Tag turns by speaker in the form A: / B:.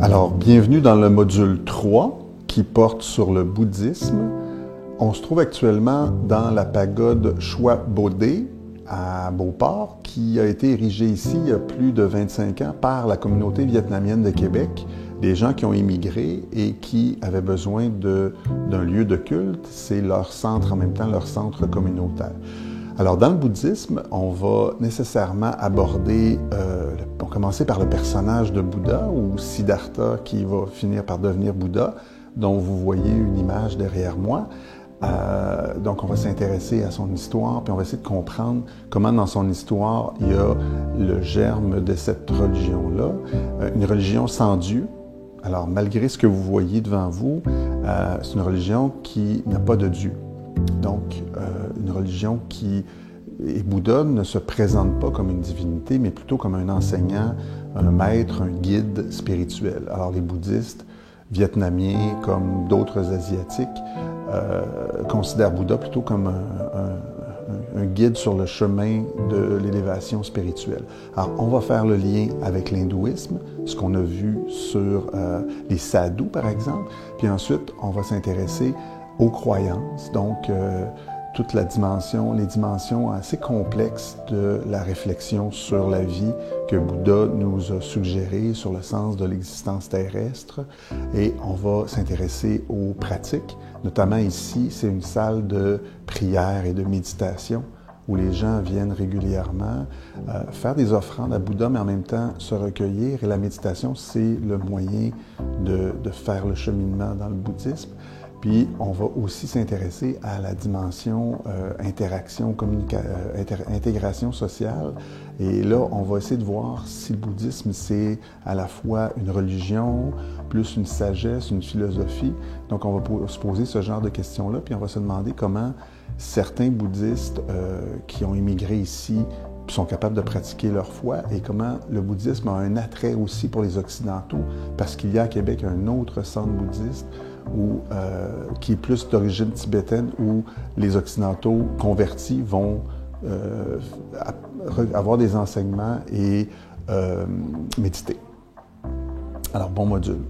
A: Alors, bienvenue dans le module 3 qui porte sur le bouddhisme. On se trouve actuellement dans la pagode Choi Bodé à Beauport, qui a été érigée ici il y a plus de 25 ans par la communauté vietnamienne de Québec, des gens qui ont immigré et qui avaient besoin d'un lieu de culte. C'est leur centre, en même temps leur centre communautaire. Alors, dans le bouddhisme, on va nécessairement aborder, on va commencer par le personnage de Bouddha, ou Siddhartha, qui va finir par devenir Bouddha, dont vous voyez une image derrière moi. Donc, on va s'intéresser à son histoire, puis on va essayer de comprendre comment, dans son histoire, il y a le germe de cette religion-là, une religion sans Dieu. Alors, malgré ce que vous voyez devant vous, c'est une religion qui n'a pas de Dieu. Donc, une religion et Bouddha ne se présente pas comme une divinité, mais plutôt comme un enseignant, un maître, un guide spirituel. Alors, les bouddhistes vietnamiens, comme d'autres asiatiques, considèrent Bouddha plutôt comme un guide sur le chemin de l'élévation spirituelle. Alors, on va faire le lien avec l'hindouisme, ce qu'on a vu sur les sadhus, par exemple, puis ensuite, on va s'intéresser aux croyances, donc toute les dimensions assez complexes de la réflexion sur la vie que Bouddha nous a suggérées sur le sens de l'existence terrestre. Et on va s'intéresser aux pratiques, notamment ici, c'est une salle de prière et de méditation où les gens viennent régulièrement faire des offrandes à Bouddha, mais en même temps se recueillir. Et la méditation, c'est le moyen de faire le cheminement dans le bouddhisme. Puis, on va aussi s'intéresser à la dimension intégration sociale. Et là, on va essayer de voir si le bouddhisme, c'est à la fois une religion, plus une sagesse, une philosophie. Donc, on va se poser ce genre de questions-là, puis on va se demander comment certains bouddhistes qui ont immigré ici sont capables de pratiquer leur foi et comment le bouddhisme a un attrait aussi pour les Occidentaux, parce qu'il y a à Québec un autre centre bouddhiste qui est plus d'origine tibétaine, où les Occidentaux convertis vont avoir des enseignements et méditer. Alors, bon module.